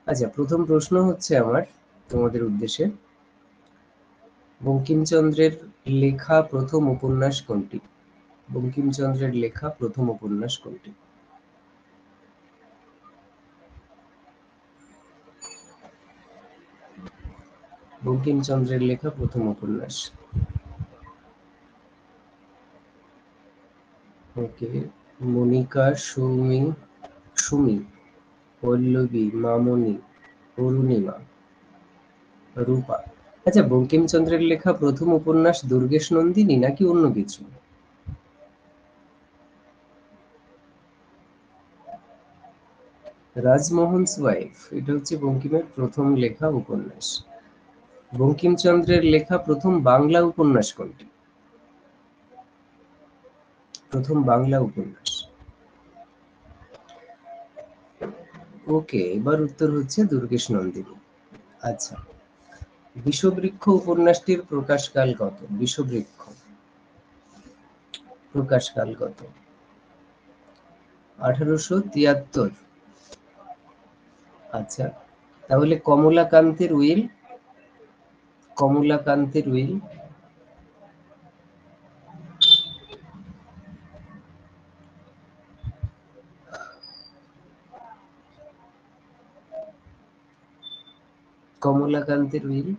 আচ্ছা, প্রথম প্রশ্ন হচ্ছে আমার তোমাদের উদ্দেশ্যে, বঙ্কিমচন্দ্রের লেখা প্রথম উপন্যাস কোনটি? বঙ্কিমচন্দ্রের লেখা প্রথম উপন্যাস কোনটি? বঙ্কিমচন্দ্রের লেখা প্রথম উপন্যাস। ওকে, মনিকা, সুমি, পল্লবী, মামনি, অরুণিমা, রূপা। আচ্ছা, বঙ্কিমচন্দ্রের লেখা প্রথম উপন্যাস দুর্গেশ নন্দিনী নাকি অন্য কিছু? রাজমোহনস ওয়াইফ, এটা হচ্ছে বঙ্কিমের প্রথম লেখা উপন্যাস। বঙ্কিমচন্দ্রের লেখা প্রথম বাংলা উপন্যাস কোনটি? প্রথম বাংলা উপন্যাস। ওকে, এবার উত্তর হচ্ছে দুর্গেশ নন্দিনী। আচ্ছা, বিষবৃক্ষ উপন্যাসটির প্রকাশকাল কত? বিষবৃক্ষ প্রকাশকাল কত? 1873। আচ্ছা, তাহলে কমলাকান্তের উইল? কমলাকান্তের উইল? কমলাকান্তের উইল?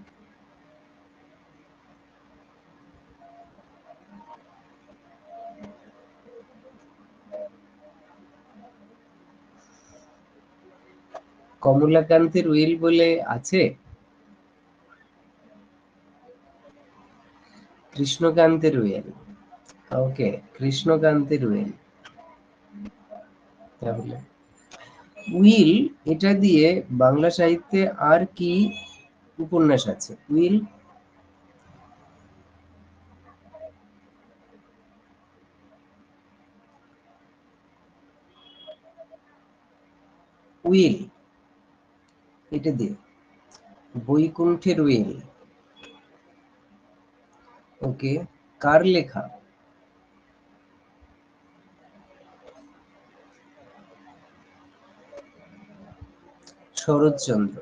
কমলাকান্তের উইল বলে আছে? কৃষ্ণকান্তের উইল। ওকে, কৃষ্ণকান্তের উইল। তাহলে উইল, এটা দিয়ে বাংলা সাহিত্যে আর কি উপন্যাস আছে? উইল? উইল, এটা দিয়ে বৈকুণ্ঠের উইল। ওকে, কার লেখা? শরৎচন্দ্র।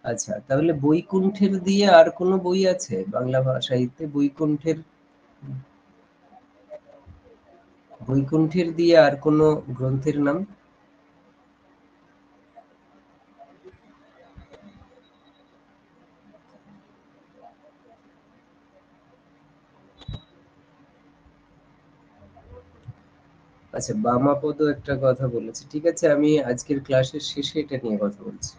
আচ্ছা, তাহলে বৈকুণ্ঠের দিয়ে আর কোনো বই আছে বাংলা সাহিত্যে? বৈকুণ্ঠের দিয়ে আর কোনো গ্রন্থের নাম? আচ্ছা, বামাপদ একটা কথা বলেছে, ঠিক আছে, আমি আজকের ক্লাসের শেষে এটা নিয়ে কথা বলছি,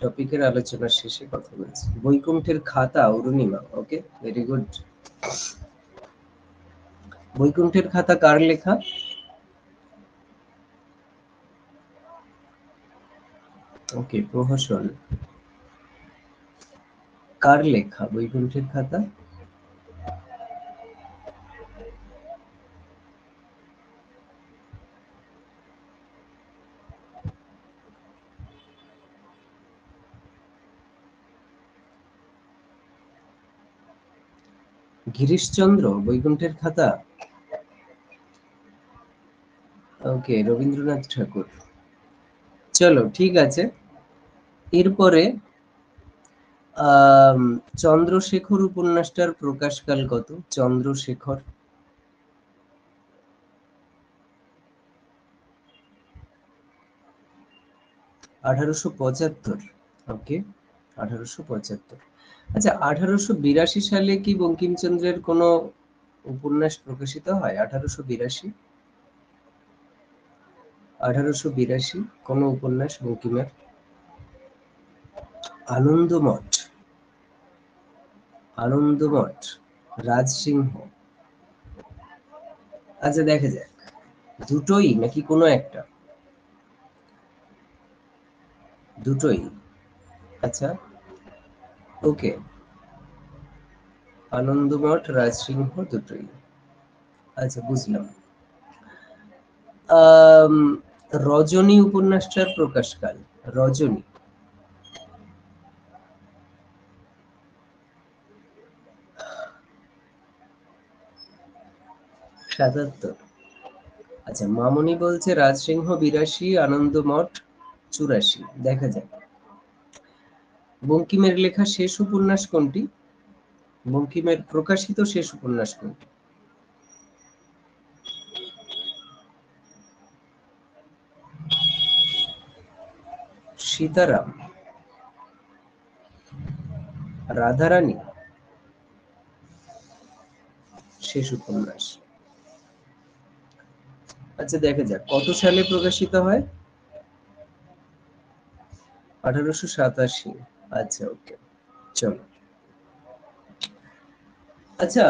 টপিকের আলোচনার শেষে কথা বলছি। বৈকুণ্ঠের খাতা, অরুণিমা। ওকে, ভেরি গুড। বৈকুণ্ঠের খাতা কার লেখা? ওকে, প্রহসন। কার লেখা বৈকুণ্ঠের খাতা? গিরিশচন্দ্র, বৈকুণ্ঠের খাতা। ওকে, রবীন্দ্রনাথ ঠাকুর। চলো, ঠিক আছে। এরপরে আহ চন্দ্রশেখর উপন্যাসটার প্রকাশকাল কত? চন্দ্রশেখর। 1875। ওকে, 1875। আচ্ছা, 1882 সালে কি বঙ্কিমচন্দ্রের কোনো উপন্যাস প্রকাশিত হয়? 1882, 1882 কোনো উপন্যাস বঙ্কিমের? আনন্দমঠ। আনন্দমঠ, রাজসিংহ। আচ্ছা, দেখা যাক, দুটোই নাকি কোনো একটা? দুটোই। আচ্ছা, ওকে, আনন্দমঠ, রাজসিংহ দুটোই। আচ্ছা, বুঝলাম। আম, রজনী উপন্যাসটার প্রকাশকাল? রজনী। 77। আচ্ছা, মামনি বলছে রাজসিংহ 82, আনন্দমঠ 84। দেখা যাক। বঙ্কিমের লেখা শেষ উপন্যাস কোনটি? বঙ্কিমের প্রকাশিত শেষ উপন্যাস কোনটি? সীতারাম, রাধারানী শেষ উপন্যাস। আচ্ছা, দেখা যাক কত সালে প্রকাশিত হয়। 1887। আচ্ছা, ওকে, চলো। আচ্ছা,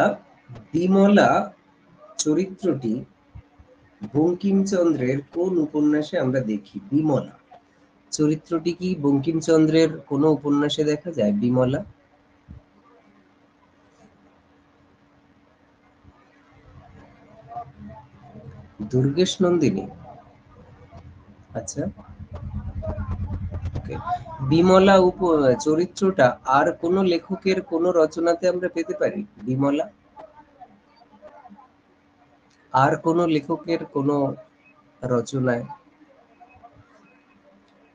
বিমলা চরিত্রটি বঙ্কিমচন্দ্রের কোন উপন্যাসে আমরা দেখি? বিমলা চরিত্রটি কি বঙ্কিমচন্দ্রের কোন উপন্যাসে দেখা যায়? বিমলা। দুর্গেশ নন্দিনী। আচ্ছা, ওকে। বিমলা চরিত্রটা আর কোন লেখকের কোন রচনাতে আমরা পেতে পারি? বিমলা আর কোন লেখকের কোন রচনায়?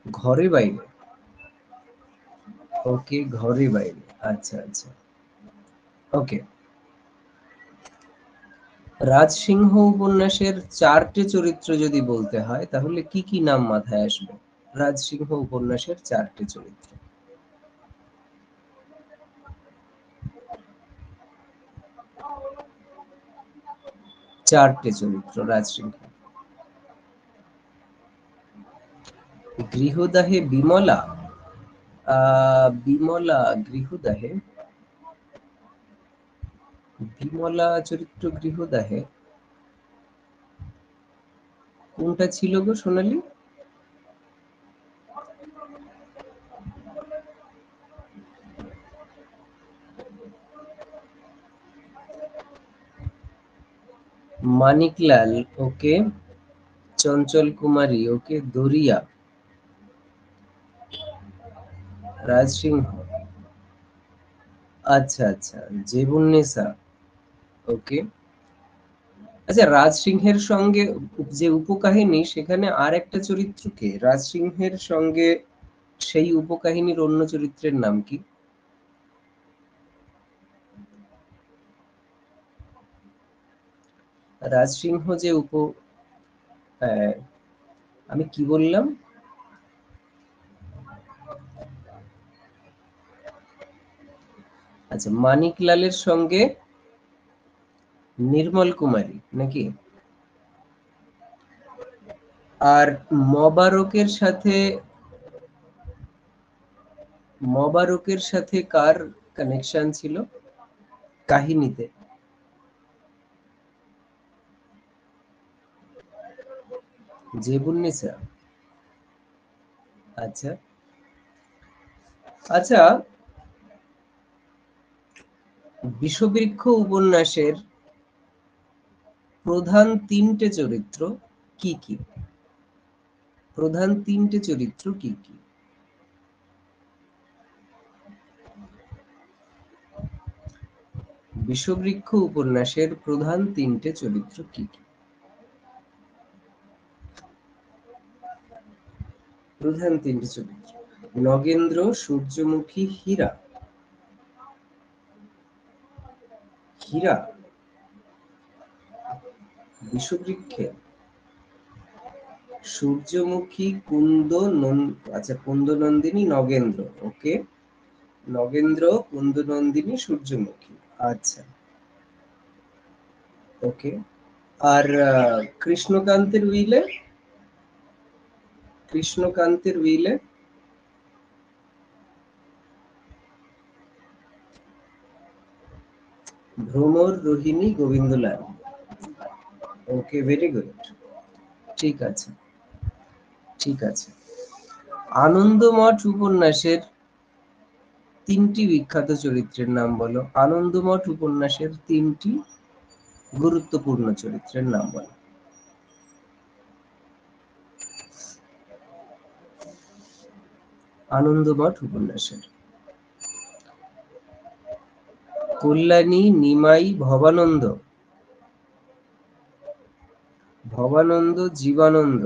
ঘরে বাইরে। ওকে, ঘরে বাইরে। আচ্ছা আচ্ছা, ওকে। রাজসিংহ উপন্যাসের 4টে চরিত্র যদি বলতে হয় তাহলে কি কি নাম মাথায় আসবে? রাজসিংহ উপন্যাসের 4টে চরিত্র। 4টে চরিত্র রাজসিংহ। গৃহদাহে বিমলা। বিমলা গৃহদাহে। বিমলা চরিত্র গৃহদাহে কোনটা ছিল গো সোনালি? মানিকলাল, ওকে। চঞ্চল কুমারী, ওকে। দরিয়া। রাজসিংহ। আচ্ছা আচ্ছা, জেবুন্নেসা, ওকে। আচ্ছা, রাজসিংহের সঙ্গে যে উপকাহিনী, সেখানে আর একটা চরিত্র কে? রাজসিংহের সঙ্গে সেই উপকাহিনীর অন্য চরিত্রের নাম কি? রাজসিংহ যে হ্যাঁ, আমি কি বললাম? আচ্ছা, মানিকলালের সঙ্গে নির্মল কুমারী নাকি? আর মবারকের সাথে, মবারকের সাথে কার কানেকশন ছিল কাহিনীতে? জেবুন্নেসা। আচ্ছা আচ্ছা, বিষবৃক্ষ উপন্যাসের প্রধান 3টে চরিত্র কি কি? প্রধান 3টে চরিত্র কি কি? বিষবৃক্ষ উপন্যাসের প্রধান 3টে চরিত্র কি কি? প্রধান 3টে চরিত্র: নগেন্দ্র, সূর্যমুখী, হীরা। হীরা বিষবৃক্ষে। সূর্যমুখী, আচ্ছা, কুন্দনন্দিনী, নগেন্দ্র, ওকে। নগেন্দ্র, কুন্দনন্দিনী, সূর্যমুখী। আচ্ছা, ওকে। আর কৃষ্ণকান্তের উইলে? কৃষ্ণকান্তের উইলে ভ্রমর, রোহিণী, গোবিন্দলাল। ওকে, ভেরি গুড। ঠিক আছে, ঠিক আছে। আনন্দমঠ উপন্যাসের 3টি বিখ্যাত চরিত্রের নাম বলো। আনন্দমঠ উপন্যাসের 3টি গুরুত্বপূর্ণ চরিত্রের নাম বলো। আনন্দমঠ উপন্যাসের কল্যাণী, নিমাই, ভবানন্দ। ভবানন্দ, জীবানন্দ,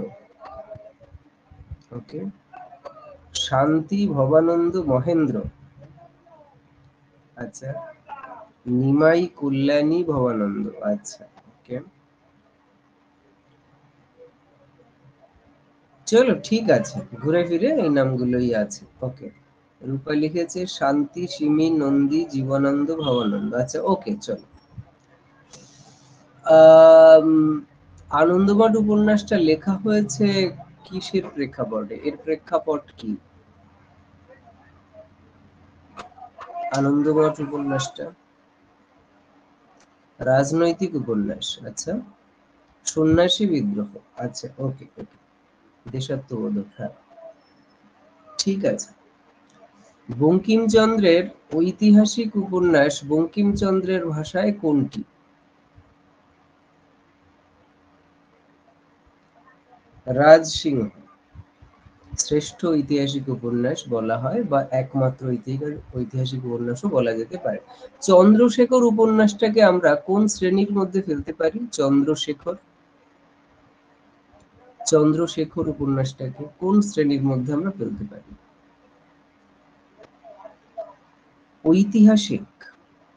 ওকে, শান্তি, ভবানন্দ, মহেন্দ্র, আচ্ছা, নিমাই, কল্যাণী, ভবানন্দ, আচ্ছা, ওকে, চলো ঠিক আছে, ঘুরে ফিরে এই নামগুলোই আছে, ওকে। রূপা লিখেছে শান্তি, সিমি, নন্দী, জীবানন্দ, ভবানন্দ, আচ্ছা, ওকে, চলো। আনন্দমঠ উপন্যাসটা লেখা হয়েছে কিসের প্রেক্ষাপটে? এর প্রেক্ষাপট কি? আনন্দমঠ উপন্যাসটা রাজনৈতিক উপন্যাস, আচ্ছা, সন্ন্যাসী বিদ্রোহ, আচ্ছা, ওকে ওকে, দেশাত্মবোধক, হ্যাঁ, ঠিক আছে। বঙ্কিমচন্দ্রের ঐতিহাসিক উপন্যাস বঙ্কিমচন্দ্রের ভাষায় কোনটি? রাজসিংহ শ্রেষ্ঠ ঐতিহাসিক উপন্যাস বলা হয়, বা একমাত্র ঐতিহাসিক উপন্যাসও বলা যেতে পারে। চন্দ্রশেখর উপন্যাসটাকে আমরা কোন শ্রেণীর মধ্যে ফেলতে পারি? চন্দ্রশেখর উপন্যাসটাকে কোন শ্রেণীর মধ্যে আমরা ফেলতে পারি? ঐতিহাসিক,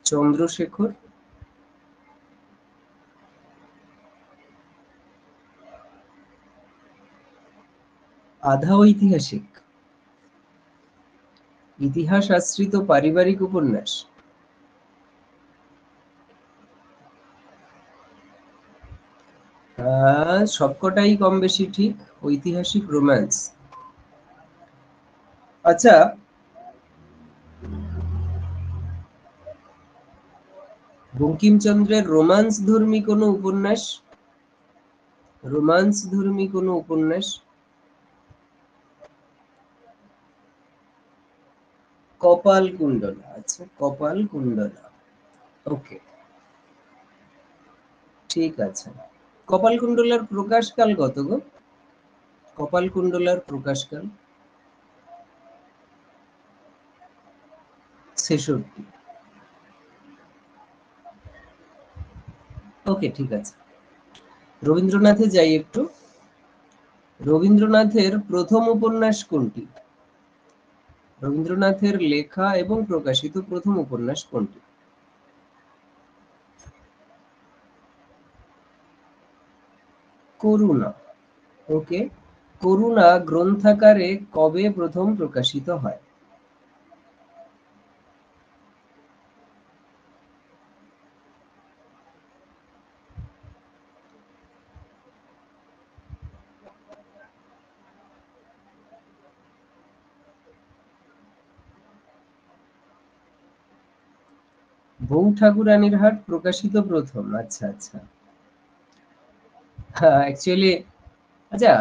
চন্দ্রশেখর, আধা ঐতিহাসিক, ইতিহাস আশ্রিত পারিবারিক উপন্যাস, সবকটাই কম বেশি ঠিক। ঐতিহাসিক রোম্যান্স, আচ্ছা, বঙ্কিমচন্দ্রের রোমান্স ধর্মী কোনো উপন্যাস? কপালকুণ্ডলা, আচ্ছা, কপালকুণ্ডলা, ওকে, ঠিক আছে। কপালকুণ্ডলার প্রকাশকাল কত গো? কপালকুণ্ডলার প্রকাশকাল 66, ওকে, ঠিক আছে। রবীন্দ্রনাথে যাই একটু। রবীন্দ্রনাথের প্রথম উপন্যাস কোনটি? রবীন্দ্রনাথের লেখা এবং প্রকাশিত প্রথম উপন্যাস কোনটি? করুণা, ওকে। করুণা গ্রন্থাকারে কবে প্রথম প্রকাশিত হয়? বউ ঠাকুরানীর হাট প্রকাশিত প্রথম, আচ্ছা আচ্ছা, অ্যাকচুয়ালি, আচ্ছা,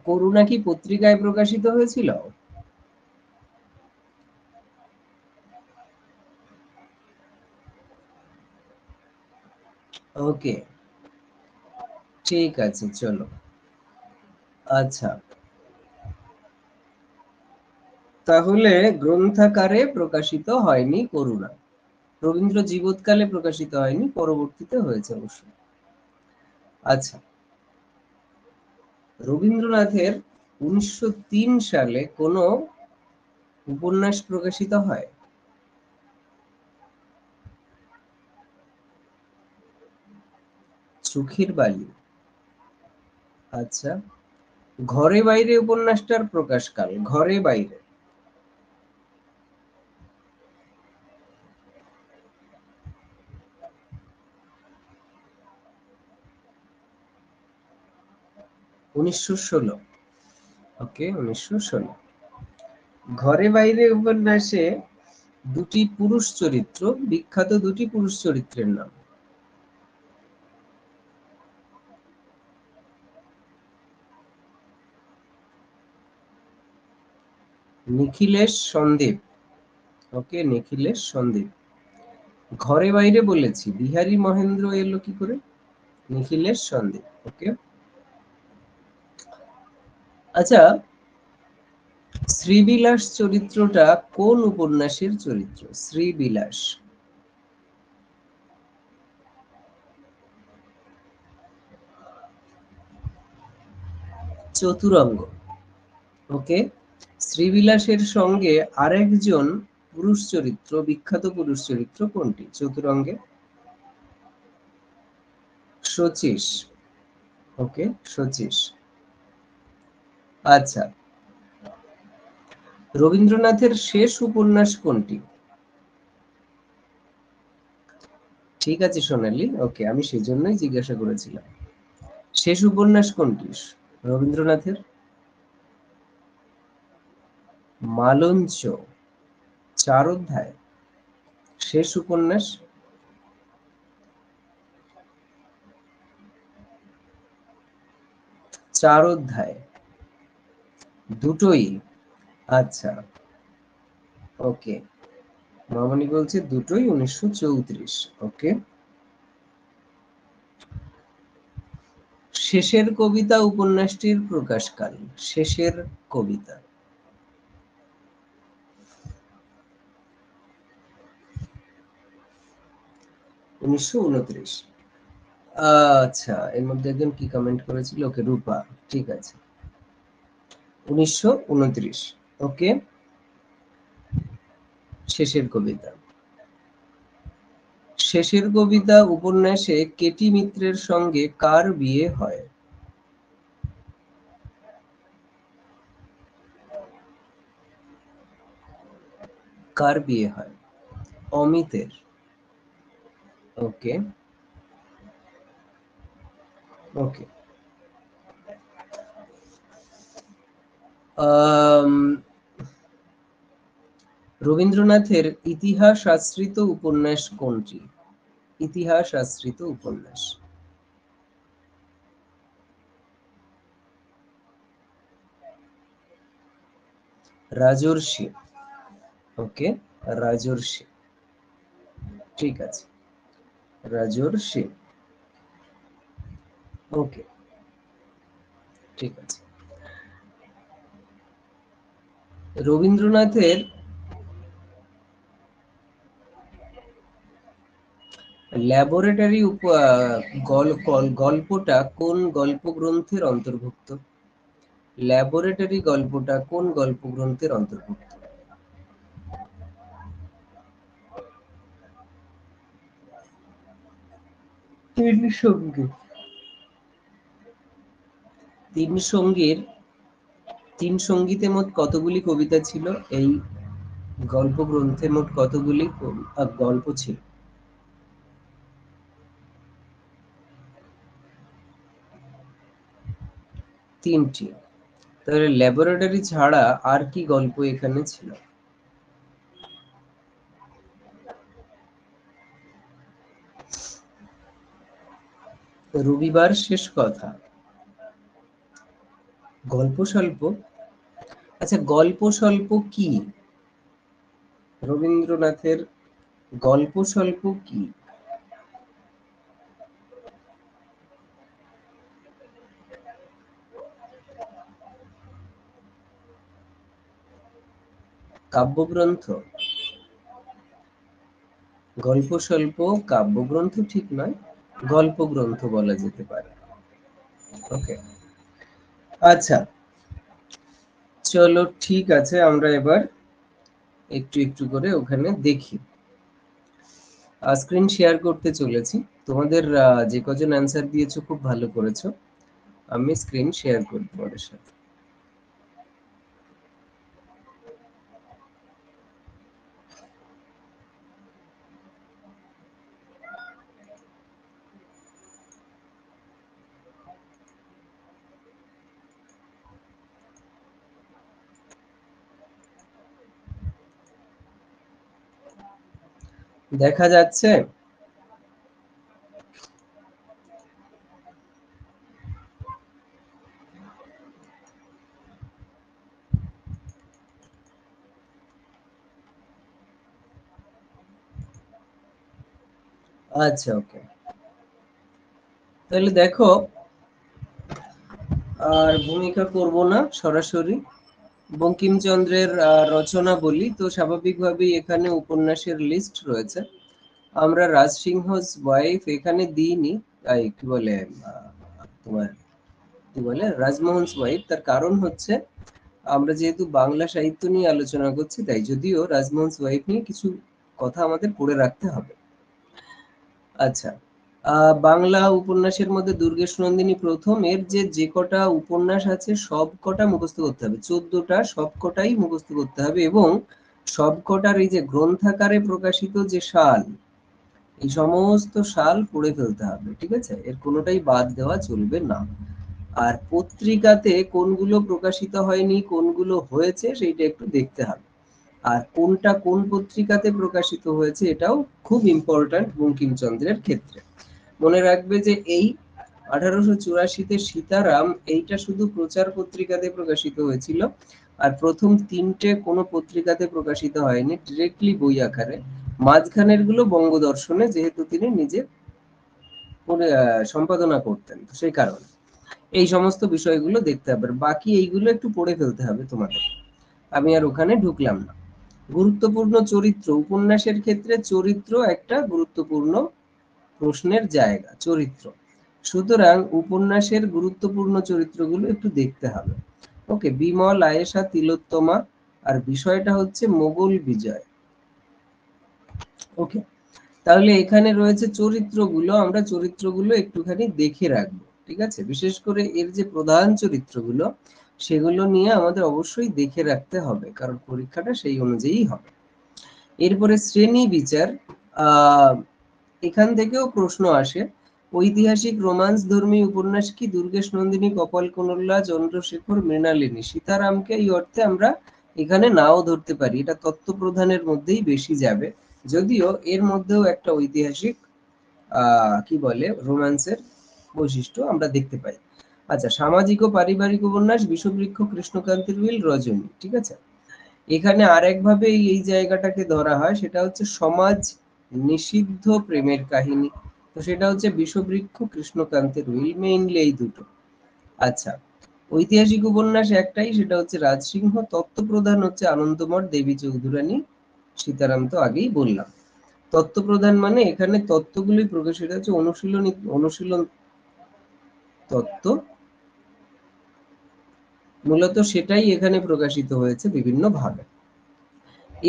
করুণা কি পত্রিকায় প্রকাশিত হয়েছিল? ওকে, ঠিক আছে, চলো, আচ্ছা, তাহলে গ্রন্থাকারে প্রকাশিত হয়নি করুণা, রবীন্দ্র জীবৎকালে প্রকাশিত হয়নি, পরবর্তীতে হয়েছে অবশ্য। আচ্ছা, রবীন্দ্রনাথের 1903 সালে কোনো উপন্যাস প্রকাশিত হয়? চোখের বালি, আচ্ছা, ঘরে বাইরে উপন্যাসটার প্রকাশকাল, ঘরে বাইরে? 1916, ওকে, 1916। ঘরে বাইরে উপন্যাসে দুটি পুরুষ চরিত্র, বিখ্যাত দুটি পুরুষ চরিত্রের নাম? নিখিলেশ, সন্দীপ, ওকে, নিখিলেশ, সন্দীপ। ঘরে বাইরে বলেছি, বিহারী মহেন্দ্র এলো কি করে? নিখিলেশ, সন্দীপ, ওকে। আচ্ছা, শ্রীবিলাস চরিত্রটা কোন উপন্যাসের চরিত্র? শ্রীবিলাস, চতুরঙ্গ। ওকে, শ্রীবিলাসের সঙ্গে আরেকজন পুরুষ চরিত্র, বিখ্যাত পুরুষ চরিত্র কোনটি চতুরঙ্গে? শচীশ। ওকে, শচীশ। আচ্ছা, রবীন্দ্রনাথের শেষ উপন্যাস কোনটি? ঠিক আছে সোনালী, ওকে, আমি সেজন্যই জিজ্ঞাসা করেছিলাম। শেষ উপন্যাস কোনটি রবীন্দ্রনাথের? মালঞ্চ। 4 অধ্যায় শেষ উপন্যাস। চার অধ্যায় দুটোই? আচ্ছা, ওকে, মামনি বলছে দুটোই 1934। ওকে, শেষের কবিতা উপন্যাসটির প্রকাশকাল? শেষের কবিতা। উনিশশো উনত্রিশ। আচ্ছা, এর মধ্যে একজন কি কমেন্ট করেছিল? ওকে, রূপা, ঠিক আছে, 1929। ওকে, শেষের কবিতা। শেষের কবিতা উপন্যাসে কেটি মিত্রের সঙ্গে কার বিয়ে হয়? কার বিয়ে হয়? অমিতের। ওকে, ওকে। রবীন্দ্রনাথের ইতিহাস আশ্রিত উপন্যাস কোনটি? ইতিহাস আশ্রিত উপন্যাস। রাজর্ষি। ওকে, রাজর্ষি, ঠিক আছে, রাজর্ষি। ওকে, ঠিক আছে। রবীন্দ্রনাথের ল্যাবরেটরি গল্পটা কোন গল্পগ্রন্থের অন্তর্ভুক্ত? ল্যাবরেটরি গল্পটা কোন গল্পগ্রন্থের অন্তর্ভুক্ত? তিন সঙ্গী। তিন সঙ্গীর তিন সঙ্গীতে মোট কতগুলি কবিতা ছিল? এই গল্পগ্রন্থে মোট কতগুলি গল্প ছিল? 3টি। তাহলে ল্যাবরেটরি ছাড়া আর কি গল্প এখানে ছিল? রবিবার শেষ কথা। গল্প স্বল্প। আচ্ছা, গল্প স্বল্প কি? রবীন্দ্রনাথের গল্প স্বল্প কি? কাব্যগ্রন্থ। গল্প স্বল্প কাব্যগ্রন্থ ঠিক নয়, গল্প গ্রন্থ বলা যেতে পারে। ওকে, আচ্ছা, চলো ঠিক আছে, আমরা এবার একটু একটু করে ওখানে দেখি। স্ক্রিন শেয়ার করতে চলেছি। তোমাদের যে কজন অ্যান্সার দিয়েছো খুব ভালো করেছো। আমি স্ক্রিন শেয়ার করি তোমাদের সাথে। দেখা যাচ্ছে? আচ্ছা, ওকে, তাহলে দেখো, আর ভূমিকা করব না, সরাসরি বঙ্কিমচন্দ্রের রচনা বলি তো স্বাভাবিকভাবেই এখানে উপন্যাসের লিস্ট রয়েছে। আমরা রাজসিংহস ওয়াইফ এখানে দিইনি, কি বলে তোমার কি বলে রাজমোহনস ওয়াইফ, তার কারণ হচ্ছে আমরা যেহেতু বাংলা সাহিত্য নিয়ে আলোচনা করছি, তাই যদিও রাজমোহনস ওয়াইফ নিয়ে কিছু কথা আমাদের পড়ে রাখতে হবে। আচ্ছা, বাংলা উপন্যাসের মধ্যে দুর্গেশ নন্দিনী প্রথম। এর যে কটা উপন্যাস আছে সব কটা মুখস্থ করতে হবে, 14টা, সব কটাই মুখস্থ করতে হবে, এবং সব কটার এই যে গ্রন্থাকারে প্রকাশিত যে সাল, এই সমস্ত সাল পড়ে ফেলতে হবে, ঠিক আছে? এর কোনোটাই বাদ দেওয়া চলবে না। আর পত্রিকাতে কোনগুলো প্রকাশিত হয়নি, কোনগুলো হয়েছে, সেইটা একটু দেখতে হবে। আর কোনটা কোন পত্রিকাতে প্রকাশিত হয়েছে এটাও খুব ইম্পর্ট্যান্ট বঙ্কিমচন্দ্রের ক্ষেত্রে। মনে রাখবে যে এই 1884-তে সীতারাম, এইটা শুধু প্রচার পত্রিকাতে প্রকাশিত হয়েছিল, আর প্রথম 3টে কোনো পত্রিকাতে প্রকাশিত হয়নি, ডিরেক্টলি বই আকারে। মাঝখানের গুলো বঙ্গদর্শনে, যেহেতু তিনি নিজে সম্পাদনা করতেন, তো সেই কারণে এই সমস্ত বিষয়গুলো দেখতে হবে। বাকি এইগুলো একটু পড়ে ফেলতে হবে তোমাদের, আমি আর ওখানে ঢুকলাম না। গুরুত্বপূর্ণ চরিত্র, উপন্যাসের ক্ষেত্রে চরিত্র একটা গুরুত্বপূর্ণ প্রশ্নের জায়গা, চরিত্র। সুতরাং উপন্যাসের গুরুত্বপূর্ণ চরিত্রগুলো একটু দেখতে হবে। ওকে, বিমল, আয়েশা, তিলোত্তমা, আর বিষয়টা হচ্ছে মোগল বিজয়। ওকে, তাহলে এখানে রয়েছে চরিত্রগুলো, আমরা চরিত্রগুলো একটুখানি দেখে রাখবো, ঠিক আছে? বিশেষ করে এর যে প্রধান চরিত্রগুলো, সেগুলো নিয়ে আমাদের অবশ্যই দেখে রাখতে হবে, কারণ পরীক্ষাটা সেই অনুযায়ী হবে। এরপরে শ্রেণী বিচার, এখান থেকেও প্রশ্ন আসে। ঐতিহাসিক রোমান্স ধর্মী উপন্যাস কি দুর্গেশ নন্দিনী, কপালকুণ্ডলা, চন্দ্রশেখর, মৃণালিনী? সীতারামকে এই অর্থে আমরা এখানে নাও ধরতে পারি, এটা তত্ত্বপ্রধানের মধ্যেই বেশি যাবে, যদিও এর মধ্যেও একটা ঐতিহাসিক কি বলে রোম্যান্সের বৈশিষ্ট্য আমরা দেখতে পাই। আচ্ছা, সামাজিক ও পারিবারিক উপন্যাস, বিষবৃক্ষ, কৃষ্ণকান্তের উইল, রজনী, ঠিক আছে? এখানে আরেকভাবে এই জায়গাটাকে ধরা হয়, সেটা হচ্ছে সমাজ নিষিদ্ধ প্রেমের কাহিনী, তো সেটা হচ্ছে বিষবৃক্ষ, কৃষ্ণকান্তের উইল, মেইনলি এই দুটো। আচ্ছা, ঐতিহাসিক উপন্যাস একটাই, সেটা হচ্ছে রাজসিংহ। তত্ত্বপ্রধান হচ্ছে আনন্দমঠ, দেবী চৌধুরানী, সীতারাম তো আগেই বললাম। তত্ত্বপ্রধান মানে এখানে তত্ত্বগুলি প্রকাশিত হচ্ছে, অনুশীলন তত্ত্ব, মূলত সেটাই এখানে প্রকাশিত হয়েছে বিভিন্ন ভাবে।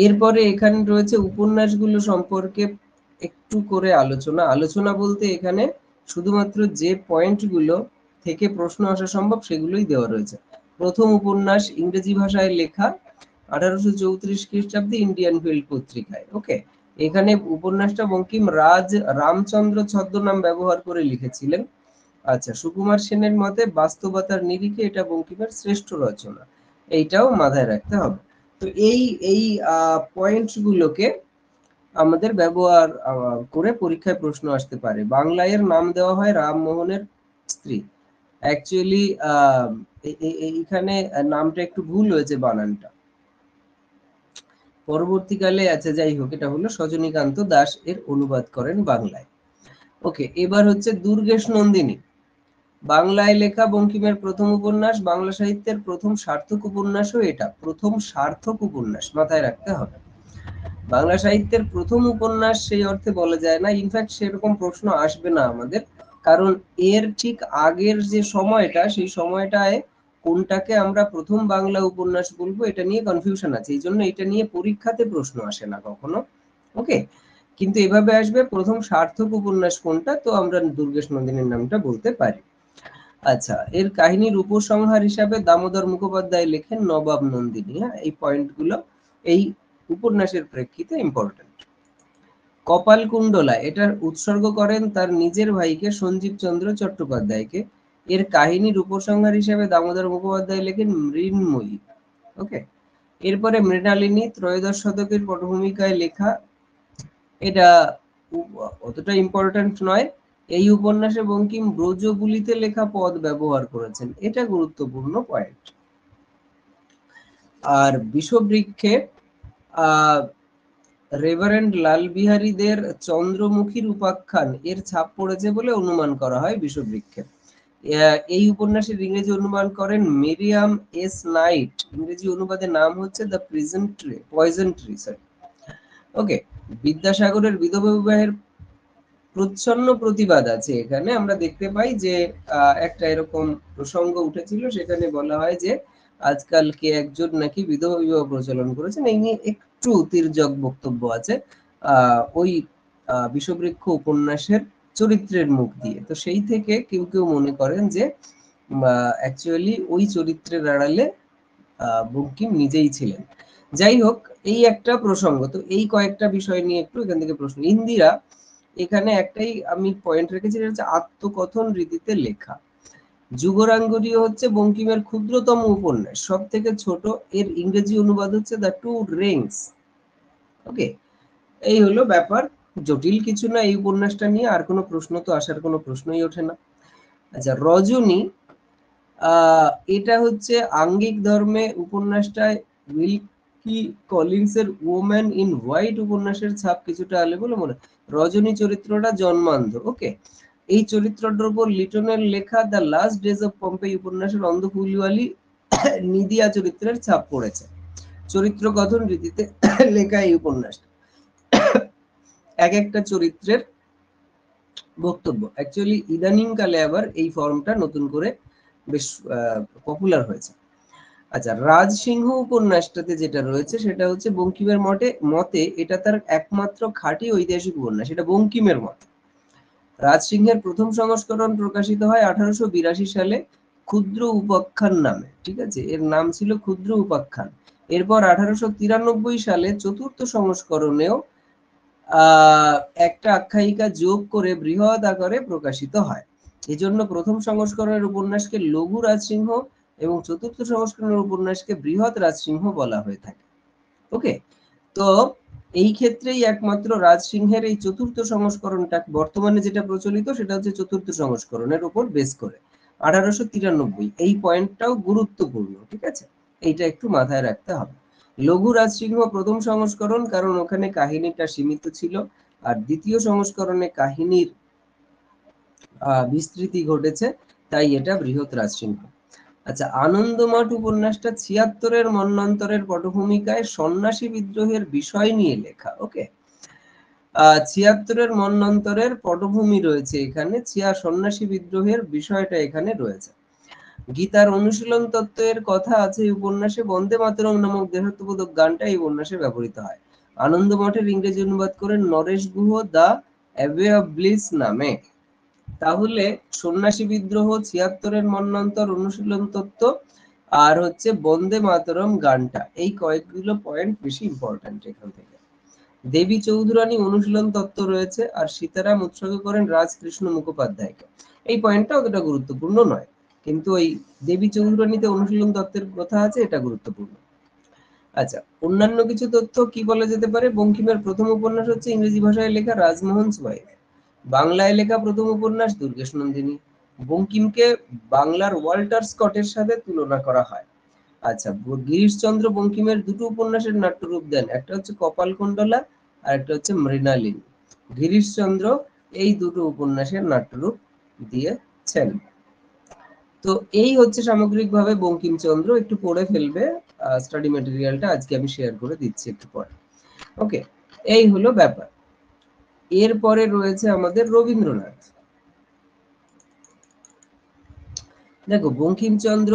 এরপরে এখানে রয়েছে উপন্যাসগুলো সম্পর্কে একটু করে আলোচনা বলতে এখানে শুধুমাত্র যে পয়েন্টগুলো থেকে প্রশ্ন আসা সম্ভব সেগুলোই দেওয়া রয়েছে। প্রথম উপন্যাস ইংরেজি ভাষায় লেখা, 1834 খ্রিস্টাব্দে ইন্ডিয়ান ফিল্ড পত্রিকায়। ওকে, এখানে উপন্যাসটা বঙ্কিম রামচন্দ্র ছদ্মনাম ব্যবহার করে লিখেছিলেন। আচ্ছা, সুকুমার সেনের মতে বাস্তবতার নিরিখে এটা বঙ্কিমের শ্রেষ্ঠ রচনা, এইটাও মাথায় রাখতে হবে। তো এই পয়েন্টস গুলোকে আমাদের ব্যবহার করে পরীক্ষায় প্রশ্ন আসতে পারে। বাংলায় এর নাম দেওয়া হয় রামমোহনের স্ত্রী। অ্যাকচুয়ালি এইখানে নামটা একটু ভুল হয়েছে, বানানটা পরবর্তীকালে, আচ্ছা যাই হোক, এটা হলো সজনীকান্ত দাস এর অনুবাদ করেন বাংলায়। ওকে, এবার হচ্ছে দুর্গেশ নন্দিনী, বাংলায় লেখা বঙ্কিমের প্রথম উপন্যাস, বাংলা সাহিত্যের প্রথম সার্থক উপন্যাসও এটা, প্রথম সার্থক উপন্যাস, মাথায় রাখতে হবে। বাংলা সাহিত্যের প্রথম উপন্যাস সেই অর্থে বলা যায় না, ইনফ্যাক্ট সেরকম প্রশ্ন আসবে না আমাদের, কারণ এর ঠিক আগের যে সময়টা, সেই সময়টায় কোনটাকে আমরা প্রথম বাংলা উপন্যাস বলবো এটা নিয়ে কনফিউশন আছে, এই জন্য এটা নিয়ে পরীক্ষাতে প্রশ্ন আসে না কখনো। ওকে, কিন্তু এভাবে আসবে প্রথম সার্থক উপন্যাস কোনটা, তো আমরা দুর্গেশ নন্দিনীর নামটা বলতে পারি। আচ্ছা, এর কাহিনীর উপসংহার হিসাবে দামোদর মুখোপাধ্যায় লেখেন নবাব নন্দিনী। হ্যাঁ, এই পয়েন্টগুলো এই উপন্যাসের প্রেক্ষিতে ইম্পর্টেন্ট। কপালকুণ্ডলা, এটার উৎসর্গ করেন তার নিজের ভাইকে সঞ্জীব চন্দ্র চট্টোপাধ্যায়কে। এর কাহিনীর উপসংহার হিসেবে দামোদর মুখোপাধ্যায় লেখেন মৃন্ময়ী। ওকে, এরপরে মৃণালিনী, ত্রয়োদশ শতকের পটভূমিকায় লেখা, এটা অতটা ইম্পর্টেন্ট নয়। এই উপন্যাসে বঙ্কিম ব্রজবুলিতে লেখা পদ ব্যবহার করেছেন, এটা গুরুত্বপূর্ণ পয়েন্ট। আর বিষবৃক্ষে রেভারেন্ড লালবিহারী দের চন্দ্রমুখীর উপাখ্যান এর ছাপ পড়েছে বলে অনুমান করা হয় বিষবৃক্ষে। এই উপন্যাসের ইংরেজি অনুবাদ করেন মিরিয়াম এস নাইট, ইংরেজি অনুবাদের নাম হচ্ছে দ্য পয়জন ট্রি। ওকে, বিদ্যাসাগরের বিধবা বিবাহের প্রচ্ছন্ন প্রতিবাদ আছে এখানে। আমরা দেখতে পাই যে একটা এরকম প্রসঙ্গ উঠেছিল, সেখানে বলা হয় যে আজকাল কে একজন নাকি বিধবা বিবাহ প্রচলন করেছেন, এই নিয়ে একটু তির্যক বক্তব্য আছে ওই বিষবৃক্ষ উপন্যাসের চরিত্রের মুখ দিয়ে। তো সেই থেকে কেউ কেউ মনে করেন যে অ্যাকচুয়ালি ওই চরিত্রের আড়ালে বঙ্কিম নিজেই ছিলেন। যাই হোক, এই একটা প্রসঙ্গ। তো এই কয়েকটা বিষয় নিয়ে একটু এখান থেকে প্রশ্ন। ইন্দিরা, এখানে একটাই আমি পয়েন্ট রেখেছি, যেটা হচ্ছে আত্মকথন রীতিতে লেখা। যুগরাঙ্গরী হচ্ছে বঙ্কিমের ক্ষুদ্রতম উপন্যাস, সব থেকে ছোট। এর ইংরেজি অনুবাদ হচ্ছে দ্য টু রিংস। ওকে, এই হলো ব্যাপার। জটিল কিছু না এই উপন্যাসটা নিয়ে, আর কোনো প্রশ্ন তো আসার কোনো প্রশ্নই ওঠে না। আচ্ছা, রজনী, এটা হচ্ছে আঙ্গিক ধর্মে উপন্যাসটায় উইলকি কলিন্সের ওম্যান ইন হোয়াইট উপন্যাসের ছাপ কিছুটা আলে বলে মনে। রজনী চরিত্রটা জন্মান্ধ। ওকে, এই চরিত্রটার উপর লিটনের লেখা the last days of Pompeii উপন্যাসের অন্ধকুলিওয়ালি নিদিয়া চরিত্রের ছাপ পড়েছে। চরিত্র গঠন রীতিতে লেখা এই উপন্যাসটা। এক একটা চরিত্রের বক্তব্য। অ্যাকচুয়ালি ইদানিং কালে আবার এই ফর্মটা নতুন করে বেশ পপুলার হয়েছে। আচ্ছা, রাজসিংহ উপন্যাসটাতে যেটা রয়েছে সেটা হচ্ছে বঙ্কিমের মতে এটা তার একমাত্র খাঁটি ঐতিহাসিক উপন্যাস, এটা বঙ্কিমের মতে। রাজসিংহের প্রথম সংস্করণ প্রকাশিত হয় 1882 সালে ক্ষুদ্র উপাখ্যান নামে। ঠিক আছে, এর নাম ছিল ক্ষুদ্র উপাখ্যান। এরপর 1893 সালে চতুর্থ সংস্করণেও একটা আখ্যায়িকা যোগ করে বৃহৎ আকারে প্রকাশিত হয়। এজন্য প্রথম সংস্করণের উপন্যাসকে লঘু রাজসিংহ এবং চতুর্থ সংস্করণের উপন্যাসকে বৃহৎ রাজসিংহ বলা হয়ে থাকে। ওকে, তো এই ক্ষেত্রেই একমাত্র রাজসিংহের এই চতুর্থ সংস্করণটা বর্তমানে যেটা প্রচলিত সেটা হচ্ছে চতুর্থ সংস্করণের উপর বেস করে 1893। এই পয়েন্টটাও গুরুত্বপূর্ণ। ঠিক আছে, এইটা একটু মাথায় রাখতে হবে। লঘু রাজসিংহ প্রথম সংস্করণ, কারণ ওখানে কাহিনীটা সীমিত ছিল, আর দ্বিতীয় সংস্করণে কাহিনীর বিস্তৃতি ঘটেছে, তাই এটা বৃহৎ রাজসিংহ। আচ্ছা, আনন্দমঠ উপন্যাসটা 76-এর মন্বন্তরের পটভূমিকায় সন্ন্যাসী বিদ্রোহের বিষয় নিয়ে লেখা। ওকে, 76-এর মন্বন্তরের পটভূমি রয়েছে এখানে, সন্ন্যাসী বিদ্রোহের বিষয়টা এখানে রয়েছে। গীতার অনুশীলন তত্ত্বের কথা আছে এই উপন্যাসে। বন্দে মাতরম নামক দেশাত্মবোধক গানটা এই উপন্যাসে ব্যবহৃত হয়। আনন্দমঠের ইংরেজি অনুবাদ করেন Naresh Guha the away of bliss নামে। তাহলে সন্ন্যাসী বিদ্রোহ, 76-এর মন্বন্তর, অনুশীলন তত্ত্ব, আর হচ্ছে বন্দে মাতরম গানটা, এই কয়েকগুলো পয়েন্ট বেশি ইম্পর্টেন্ট এখান থেকে। দেবী চৌধুরানী অনুশীলন তত্ত্ব রয়েছে, আর সীতারাম উৎসর্গ করেন রাজকৃষ্ণ মুখোপাধ্যায়কে। এই পয়েন্টটা অতটা গুরুত্বপূর্ণ নয়, কিন্তু ওই দেবী চৌধুরানীতে অনুশীলন তত্ত্বের কথা আছে, এটা গুরুত্বপূর্ণ। আচ্ছা, অন্যান্য কিছু তথ্য কি বলা যেতে পারে? বঙ্কিমের প্রথম উপন্যাস হচ্ছে ইংরেজি ভাষায় লেখা রাজমোহনস ওয়াইফ। বাংলায় লেখা প্রথম উপন্যাস দুর্গেশ নন্দিনী। বঙ্কিমকে বাংলার ওয়াল্টার স্কটের সাথে তুলনা করা হয়। আচ্ছা, গিরিশচন্দ্র বঙ্কিমের দুটো উপন্যাসের নাট্যরূপ দেন, একটা হচ্ছে কপালকুণ্ডলা আর একটা হচ্ছে মৃণালিনী। গিরিশচন্দ্র এই দুটো উপন্যাসের নাট্যরূপ দিয়েছেন। তো এই হচ্ছে সামগ্রিকভাবে বঙ্কিমচন্দ্র। একটু পড়ে ফেলবে স্টাডি ম্যাটেরিয়ালটা, আজকে আমি শেয়ার করে দিচ্ছি একটু পরে। ওকে, এই হলো ব্যাপার। এরপরে রয়েছে আমাদের রবীন্দ্রনাথ। দেখো, বঙ্কিমচন্দ্র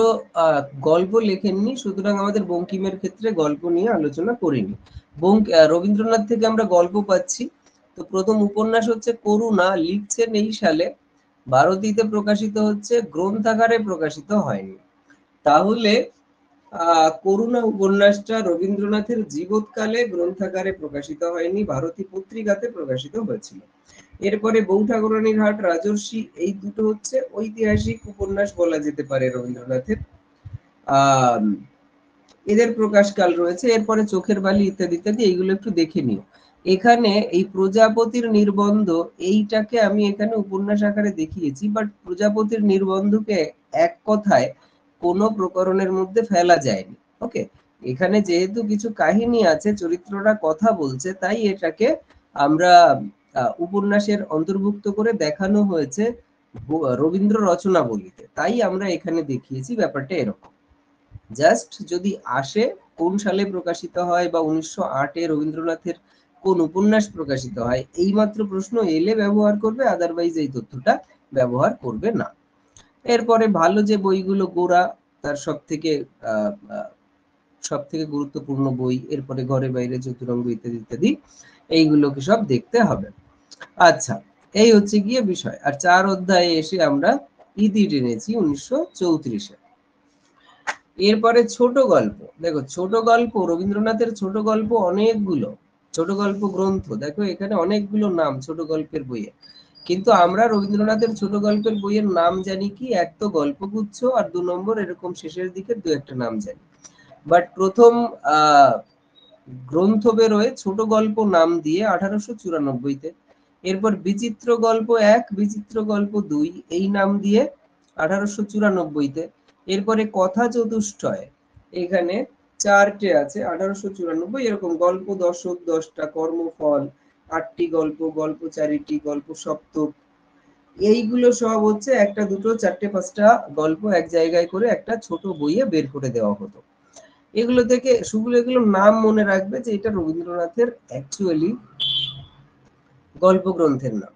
গল্প লেখেননি, সুতরাং আমাদের বঙ্কিমের ক্ষেত্রে গল্প নিয়ে আলোচনা করিনি। রবীন্দ্রনাথ থেকে আমরা গল্প পাচ্ছি। তো প্রথম উপন্যাস হচ্ছে করুণা, লিখছেন এই সালে, ভারতীতে প্রকাশিত হচ্ছে, গ্রন্থাগারে প্রকাশিত হয়নি। তাহলে করুণা উপন্যাসটা রবীন্দ্রনাথের জীবৎকালে গ্রন্থাগারে প্রকাশিত হয়নি, ভারতী পত্রিকাতে প্রকাশিত হয়েছিল। এরপরে বউ ঠাকুরানীর হাট, রাজর্ষি, এই দুটো হচ্ছে ঐতিহাসিক উপন্যাস বলা যেতে পারে রবীন্দ্রনাথের। এদের প্রকাশকাল রয়েছে। এরপরে চোখের বালি ইত্যাদি ইত্যাদি, এইগুলো একটু দেখে নিও। এখানে এই প্রজাপতির নির্বন্ধ, এইটাকে আমি এখানে উপন্যাস আকারে দেখিয়েছি, বাট প্রজাপতির নির্বন্ধকে এক কথায় কোনো প্রকরণের মধ্যে ফেলা যায়নি। ওকে, এখানে যেহেতু কিছু কাহিনী আছে, চরিত্ররা কথা বলছে, তাই এটাকে আমরা উপন্যাসের অন্তর্ভুক্ত করে দেখানো হয়েছে রবীন্দ্র রচনাবলীতে, তাই আমরা এখানে দেখিয়েছি। ব্যাপারটা এরকম। জাস্ট যদি আসে কোন সালে প্রকাশিত হয় বা 1908-এ রবীন্দ্রনাথের কোন উপন্যাস প্রকাশিত হয়, এইমাত্র প্রশ্ন এলে ব্যবহার করবে, আদারওয়াইজ এই তথ্যটা ব্যবহার করবে না। এরপরে ভালো যে বইগুলো, গোরা তার সব থেকে গুরুত্বপূর্ণ বই, এরপরে ঘরে বাইরে, চতুরঙ্গ ইত্যাদি ইত্যাদি, এইগুলোকে সব দেখতে হবে। আচ্ছা, এই হচ্ছে গিয়ে বিষয়। আর 4 অধ্যায়ে এসে আমরা ইতি টেনেছি 1934-এ। এরপরে ছোট গল্প, দেখো ছোট গল্প, রবীন্দ্রনাথের ছোট গল্প অনেকগুলো, ছোট গল্প গ্রন্থ, দেখো এখানে অনেকগুলো নাম ছোট গল্পের বইয়ে, কিন্তু আমরা রবীন্দ্রনাথের ছোট গল্পের বইয়ের নাম জানি কি, এক তো গল্পগুচ্ছ, আর 2 নম্বর এরকম শেষের দিকে 2-একটা নাম জানি। বাট প্রথম গ্রন্থ বেরোয় ছোট গল্প নাম দিয়ে 1894-তে। এরপর বিচিত্র গল্প 1, বিচিত্র গল্প 2 এই নাম দিয়ে 1894-তে। এরপরে কথা চতুষ্টয়, এখানে 4টে আছে 1894, এরকম গল্প দশক 10টা, কর্মফল 8টি গল্প, গল্প চারিটি, গল্প সপ্তক, এইগুলো সব হচ্ছে 1টা 2টো 4টে 5টা গল্প এক জায়গায় করে একটা ছোট বইয়ে বের করে দেওয়া হতো। এগুলো থেকে এগুলো নাম মনে রাখবে যে এটা রবীন্দ্রনাথের অ্যাকচুয়ালি গল্প গ্রন্থের নাম।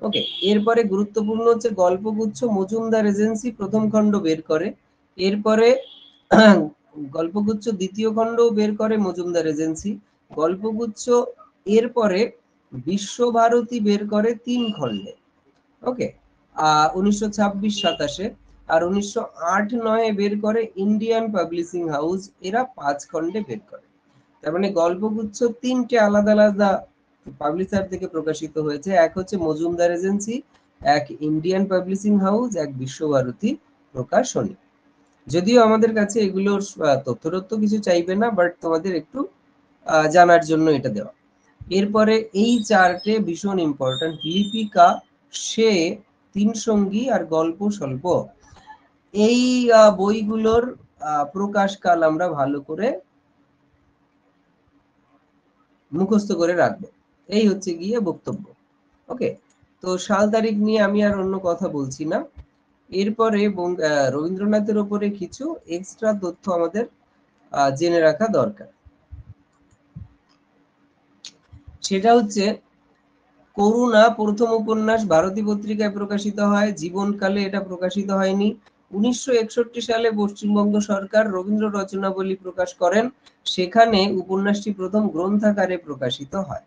ওকে, এরপরে গুরুত্বপূর্ণ হচ্ছে গল্পগুচ্ছ মজুমদার এজেন্সি প্রথম খণ্ড বের করে, এরপরে গল্পগুচ্ছ দ্বিতীয় খণ্ডও বের করে মজুমদার এজেন্সি, গল্পগুচ্ছ এরপরে বিশ্বভারতী বের করে 3 খণ্ডে। ওকে, 1926-27-এ, আর 1908-9-এ বের করে ইন্ডিয়ান পাবলিশিং হাউস, এরা 5 খণ্ডে বের করে। তার মানে গল্পগুচ্ছ 3টে আলাদা আলাদা পাবলিশার থেকে প্রকাশিত হয়েছে, এক হচ্ছে মজুমদার এজেন্সি, এক ইন্ডিয়ান পাবলিশিং হাউস, এক বিশ্বভারতী প্রকাশনী। যদিও আমাদের কাছে এগুলোর তথ্য কিছু চাইবে না, বাট তোমাদের একটু জানার জন্য এটা দেওয়া। এরপরে এই 4টে ভীষণ ইম্পর্টেন্ট, লিপিকা, সে, 3 সঙ্গী আর গল্প স্বল্প, এই বইগুলোর প্রকাশকাল আমরা ভালো করে মুখস্থ করে রাখবো। এই হচ্ছে গিয়ে বক্তব্য। ওকে, তো সাল তারিখ নিয়ে আমি আর অন্য কথা বলছি না। এরপরে রবীন্দ্রনাথের উপরে কিছু এক্সট্রা তথ্য আমাদের জেনে রাখা দরকার। সেটা হচ্ছে করুণা প্রথম উপন্যাস ভারতী পত্রিকায় প্রকাশিত হয়, জীবনকালে এটা প্রকাশিত হয়নি। 1961 সালে পশ্চিমবঙ্গ সরকার রবীন্দ্র রচনাবলী প্রকাশ করেন, সেখানে উপন্যাসটি প্রথম গ্রন্থাকারে প্রকাশিত হয়।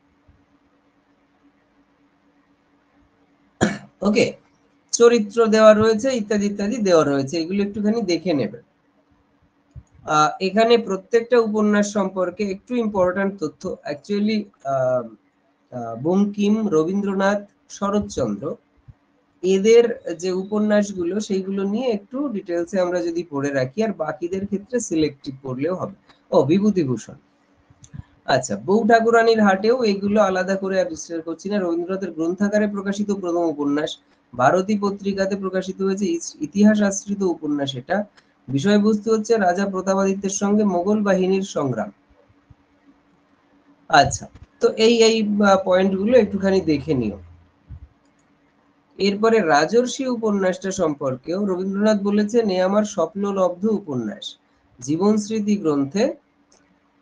ওকে, চরিত্র দেওয়া রয়েছে, ইত্যাদি ইত্যাদি দেওয়া রয়েছে, এগুলো একটুখানি দেখে নেবে। এখানে প্রত্যেকটা উপন্যাস সম্পর্কে একটু ইম্পর্টেন্ট তথ্য, অ্যাকচুয়ালি বঙ্কিম, রবীন্দ্রনাথ, শরৎচন্দ্র, এদের যে উপন্যাসগুলো সেইগুলো নিয়ে একটু ডিটেলসে আমরা যদি পড়ে রাখি, আর বাকিদের ক্ষেত্রে সিলেক্টিভ পড়লেও হবে। ও, বিভূতিভূষণ, আচ্ছা, বউ ঠাকুরানীর হাটেও এগুলো আলাদা করে আর ডিসকাস করছি না। রবীন্দ্রনাথের গ্রন্থাকারে প্রকাশিত প্রথম উপন্যাস, ভারতী পত্রিকাতে প্রকাশিত হয়েছে, ইতিহাস আশ্রিত উপন্যাস এটা। বিষয়বস্তু হচ্ছে রাজা প্রতাপাদিত্যের সঙ্গে মোগল বাহিনীর সংগ্রাম। আচ্ছা, তো এই পয়েন্টগুলো একটুখানি দেখে নিও। এরপরে রাজর্ষি উপন্যাসটা সম্পর্কেও রবীন্দ্রনাথ বলেছেন, এ আমার স্বপ্নলব্ধ উপন্যাস। জীবন স্মৃতি গ্রন্থে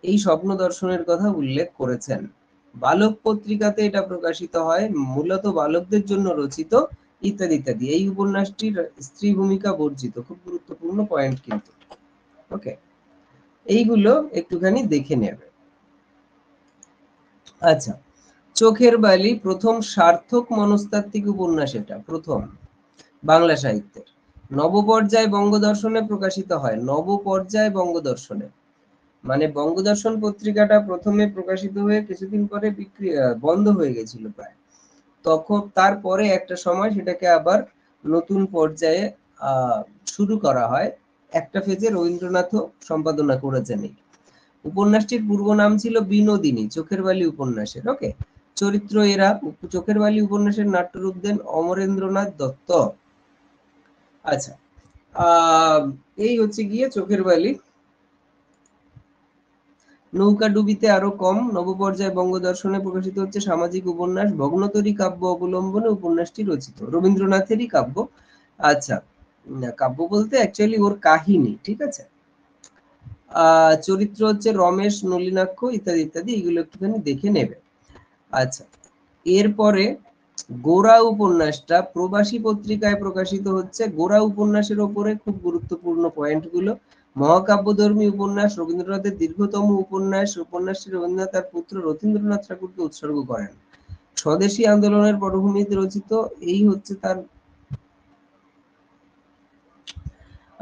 এই স্বপ্ন দর্শনের কথা উল্লেখ করেছেন। বালক পত্রিকাতে এটা প্রকাশিত হয়, মূলত বালকদের জন্য রচিত, ইত্যাদি ইত্যাদি। এই উপন্যাসটির স্ত্রী ভূমিকা বর্জিত, খুব গুরুত্বপূর্ণ পয়েন্ট কিন্তু। ওকে, এইগুলো একটুখানি দেখে নেবে। আচ্ছা, চোখের বালি প্রথম সার্থক মনস্তাত্ত্বিক উপন্যাস, এটা প্রথম বাংলা সাহিত্যের। নবপর্যায় বঙ্গদর্শনে প্রকাশিত হয়, নবপর্যায় বঙ্গদর্শনে, মানে বঙ্গদর্শন পত্রিকাটা প্রথমে প্রকাশিত হয়ে কিছুদিন পরে বন্ধ হয়ে গেছিল প্রায়, তখন তারপরে একটা সময় সেটাকে আবার নতুন পর্যায়ে শুরু করা হয়। একটা ফেজে রবীন্দ্রনাথও সম্পাদনা করেছেন। উপন্যাসটির পূর্ব নাম ছিল বিনোদিনী, চোখের বালি উপন্যাসের। ওকে, চরিত্র এরা। চোখের বালি উপন্যাসের নাট্যরূপ দেন অমরেন্দ্রনাথ দত্ত। আচ্ছা, এই হচ্ছে গিয়ে চোখের বালি। নৌকাডুবিতে আরো কম, নবপর্যায় বঙ্গদর্শনে প্রকাশিত হচ্ছে সামাজিক উপন্যাস, ভগ্নতরী কাব্য অবলম্বনে উপন্যাসটি রচিত, রবীন্দ্রনাথেরই কাব্য। আচ্ছা, কাব্য বলতে অ্যাকচুয়ালি ওর কাহিনী, ঠিক আছে। চরিত্র হচ্ছে রমেশ, নলিনাক্ষ, ইত্যাদি ইত্যাদি, এগুলো একটুখানি দেখে নেবে। আচ্ছা, এরপরে গোরা উপন্যাসটা প্রবাসী পত্রিকায় প্রকাশিত হচ্ছে। গোরা উপন্যাসের ওপরে খুব গুরুত্বপূর্ণ পয়েন্টগুলো: মহাকাব্যধর্মী উপন্যাস, রবীন্দ্রনাথের দীর্ঘতম উপন্যাস। উপন্যাসটি রবীন্দ্রনাথ তার পুত্র রথীন্দ্রনাথ ঠাকুরকে উৎসর্গ করেন। স্বদেশী আন্দোলনের পটভূমিতে রচিত। এই হচ্ছে তার।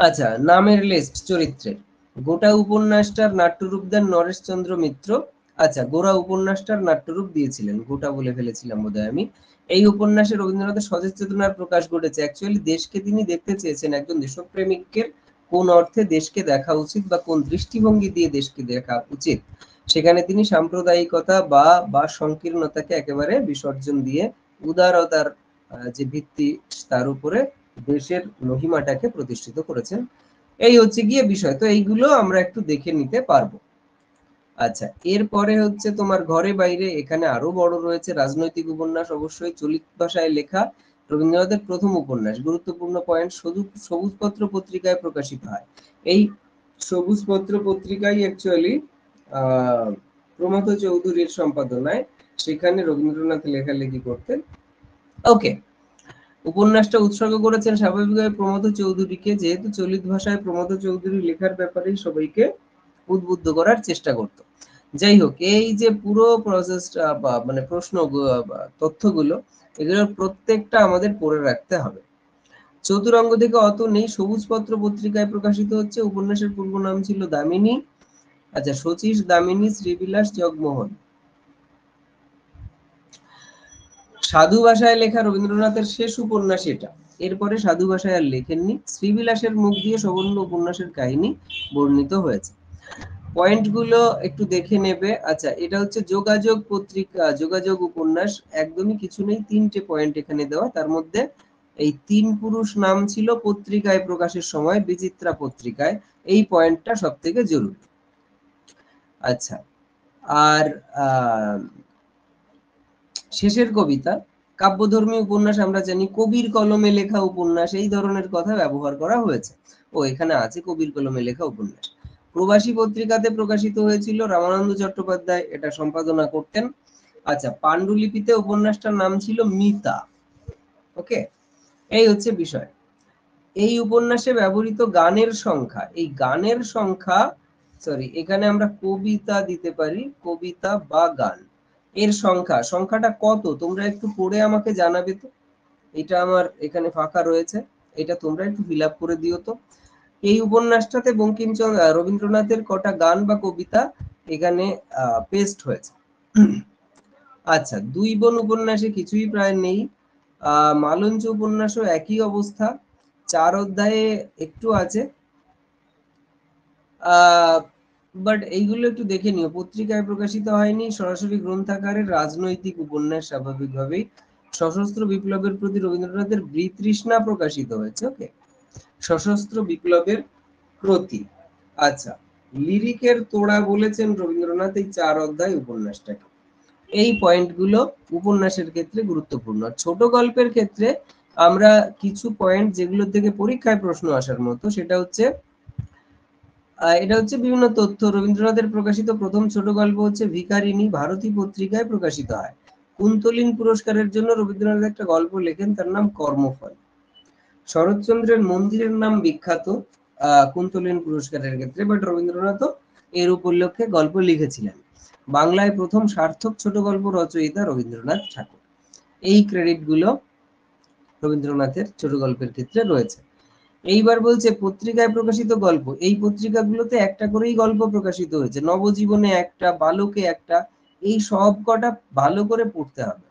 আচ্ছা, নামের লিস্ট চরিত্রের। গোটা উপন্যাসটার নাট্যরূপ দেন নরেশচন্দ্র মিত্র। আচ্ছা, গোরা উপন্যাসটার নাট্যরূপ দিয়েছিলেন, গোটা বলে ফেলেছিলাম বোধহয় আমি। এই উপন্যাসে রবীন্দ্রনাথের স্বদেশ চেতনার প্রকাশ ঘটেছে। অ্যাকচুয়ালি দেশকে তিনি দেখতে চেয়েছেন একজন দেশপ্রেমিকের কোন অর্থে দেশকে দেখা উচিত বা কোন দৃষ্টিভঙ্গি দিয়ে দেশকে দেখা উচিত, সেখানে তিনি সাম্প্রদায়িকতা বা সংকীর্ণতাকে একেবারে বিসর্জন দিয়ে উদারতার যে ভিত্তি, তার উপরে দেশের মহিমাটাকে প্রতিষ্ঠিত করেছেন। এই হচ্ছে গিয়ে বিষয়। তো এইগুলো আমরা একটু দেখে নিতে পারবো। আচ্ছা, এরপরে হচ্ছে তোমার ঘরে বাইরে। এখানে আরো বড় রয়েছে রাজনৈতিক উপন্যাস, অবশ্যই চলিত ভাষায় লেখা, রবীন্দ্রনাথের প্রথম উপন্যাস। গুরুত্বপূর্ণ পয়েন্ট: সবুজপত্র পত্রিকায় প্রকাশিত হয়। এই সবুজপত্র পত্রিকায় অ্যাকচুয়ালি প্রমথ চৌধুরীর সম্পাদনায়, সেখানে রবীন্দ্রনাথ লেখালেখি করতেন। ওকে, উপন্যাসটা উৎসর্গ করেছেন স্বাভাবিকভাবে প্রমথ চৌধুরীকে, যেহেতু চলিত ভাষায় প্রমথ চৌধুরী লেখার ব্যাপারেই সবাইকে উদ্বুদ্ধ করার চেষ্টা করত। যাই হোক, এই যে পুরো প্রসেসটা বা মানে প্রশ্ন তথ্যগুলো, এগুলোর প্রত্যেকটা আমাদের পড়ে রাখতে হবে। চতুরঙ্গ থেকে অত নেই সবুজপত্র পত্রিকায় প্রকাশিত হচ্ছে। উপন্যাসের পূর্ব নাম ছিল দামিনী। আচ্ছা, শচীশ, দামিনী, শ্রীবিলাস, জগমোহন। সাধু ভাষায় লেখা রবীন্দ্রনাথের শেষ উপন্যাস এটা। এরপরে সাধু ভাষায় আর লেখেননি। শ্রীবিলাসের মুখ দিয়ে সবর্ণ উপন্যাসের কাহিনী বর্ণিত হয়েছে। পয়েন্টগুলো একটু দেখে নেবে। আচ্ছা, এটা হচ্ছে যোগাযোগ পত্রিকা, যোগাযোগ উপন্যাস। একদমই কিছু নেই, 3টে পয়েন্ট এখানে দেওয়া। তার মধ্যে এই 3 পুরুষ নাম ছিল পত্রিকায় প্রকাশের সময় বিচিত্রা পত্রিকায়। এই পয়েন্টটা সব থেকে জরুরি। আচ্ছা, আর শেষের কবিতা কাব্যধর্মী উপন্যাস। আমরা জানি কবির কলমে লেখা উপন্যাস, এই ধরনের কথা ব্যবহার করা হয়েছে। ও এখানে আছে কবির কলমে লেখা উপন্যাস। প্রবাসী পত্রিকাতে প্রকাশিত হয়েছিল, রামানন্দ চট্টোপাধ্যায় এটা সম্পাদনা করতেন। আচ্ছা, পাণ্ডুলিপিতে উপন্যাসটার নাম ছিল মিতা। ওকে, এই হচ্ছে বিষয়। এই উপন্যাসে ব্যবহৃত গানের সংখ্যা, এই গানের সংখ্যা, সরি, এখানে আমরা কবিতা দিতে পারি, কবিতা বা গান। এর সংখ্যাটা কত তোমরা একটু পড়ে আমাকে জানাবে তো। এটা আমার এখানে ফাঁকা রয়েছে, এটা তোমরা একটু ফিল আপ করে দিও তো। এই উপন্যাসটাতে বঙ্কিমচন্দ্র রবীন্দ্রনাথের কটা গান বা কবিতা এখানে পেস্ট হয়েছে। আচ্ছা, দুই বোন উপন্যাসে কিছুই প্রায় নেই। মালঞ্চ উপন্যাসও একই অবস্থা, 4 অধ্যায়ে একটু আছে। বাট এইগুলো একটু দেখে নিও। পত্রিকায় প্রকাশিত হয়নি, সরাসরি গ্রন্থাকারের রাজনৈতিক উপন্যাস স্বাভাবিকভাবেই। সশস্ত্র বিপ্লবের প্রতি রবীন্দ্রনাথের বিতৃষ্ণা প্রকাশিত হয়েছে। ওকে, সশস্ত্র বিপ্লবের প্রতি। আচ্ছা, লিরিকের তোড়া বলেছেন রবীন্দ্রনাথ এই 4 অধ্যায় উপন্যাসটাকে। এই পয়েন্টগুলো উপন্যাসের ক্ষেত্রে গুরুত্বপূর্ণ। ছোট গল্পের ক্ষেত্রে আমরা কিছু পয়েন্ট যেগুলো থেকে পরীক্ষায় প্রশ্ন আসার মতো, সেটা হচ্ছে এটা হচ্ছে বিভিন্ন তথ্য। রবীন্দ্রনাথের প্রকাশিত প্রথম ছোট গল্প হচ্ছে ভিখারিনী, ভারতী পত্রিকায় প্রকাশিত হয়। কুন্তলীন পুরস্কারের জন্য রবীন্দ্রনাথ একটা গল্প লেখেন, তার নাম কর্মফল। শরৎচন্দ্রের মন্দিরের নাম বিখ্যাত কুন্তলীন পুরস্কারের ক্ষেত্রে, বাট রবীন্দ্রনাথও এর উপলক্ষে গল্প লিখেছিলেন। বাংলায় প্রথম সার্থক ছোট গল্প রচয়িতা রবীন্দ্রনাথ ঠাকুর। এই ক্রেডিট গুলো রবীন্দ্রনাথের ছোট গল্পের ক্ষেত্রে রয়েছে। এইবার বলছে পত্রিকায় প্রকাশিত গল্প। এই পত্রিকাগুলোতে একটা করেই গল্প প্রকাশিত হয়েছে। নবজীবনে একটা, বালকে একটা, এই সব কটা ভালো করে পড়তে হবে।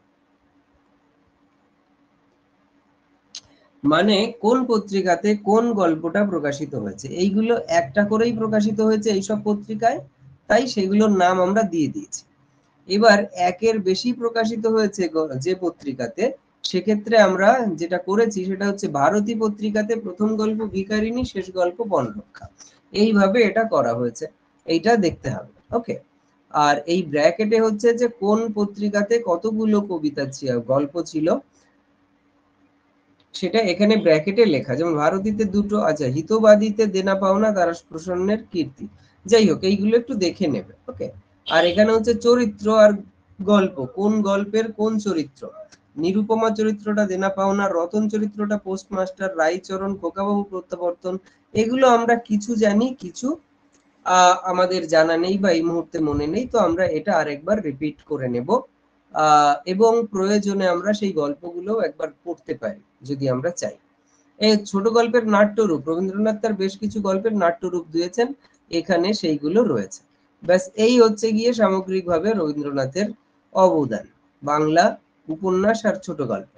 মানে কোন পত্রিকাতে কোন গল্পটা প্রকাশিত হয়েছে, এইগুলো একটা করেই প্রকাশিত হয়েছে এইসব পত্রিকায়, তাই সেগুলোর নাম আমরা দিয়ে দিয়েছি। এবার একের বেশি প্রকাশিত হয়েছে যে পত্রিকাতে, সেক্ষেত্রে আমরা যেটা করেছি সেটা হচ্ছে ভারতী পত্রিকাতে প্রথম গল্প ভিখারিনী, শেষ গল্প বনরক্ষা। এইভাবে এটা করা হয়েছে, এইটা দেখতে হবে। ওকে, আর এই ব্র্যাকেটে হচ্ছে যে কোন পত্রিকাতে কতগুলো কবিতা গল্প ছিল, সেটা এখানে ব্র্যাকেটে লেখা। যেমন ভারতীতে 2টো, আচ্ছা, হিতবাদীতে দেনা পাওনা, তারাশ প্রসন্নের কীর্তি। যাই হোক, এইগুলো একটু দেখে নেবে। ওকে, আর এখানে হচ্ছে চরিত্র আর গল্প, কোন গল্পের কোন চরিত্র? নিরুপমা চরিত্রটা দেনা পাওনা, রতন চরিত্রটা পোস্টমাস্টার, রায়চরণ খোকাবাবু প্রত্যাবর্তন। এগুলো আমরা কিছু জানি, কিছু আমাদের জানা নেই বা এই মুহূর্তে মনে নেই। তো আমরা এটা আরেকবার রিপিট করে নেব এবং প্রয়োজনে আমরা সেই গল্পগুলো একবার পড়তে পারি যদি আমরা চাই। এই ছোট গল্পের নাট্যরূপ, রবীন্দ্রনাথ তার বেশ কিছু গল্পের নাট্যরূপ দিয়েছেন, এখানে সেইগুলো রয়েছে। ব্যাস এই হচ্ছে গিয়ে সামগ্রিকভাবে রবীন্দ্রনাথের অবদান বাংলা উপন্যাস আর ছোট গল্প।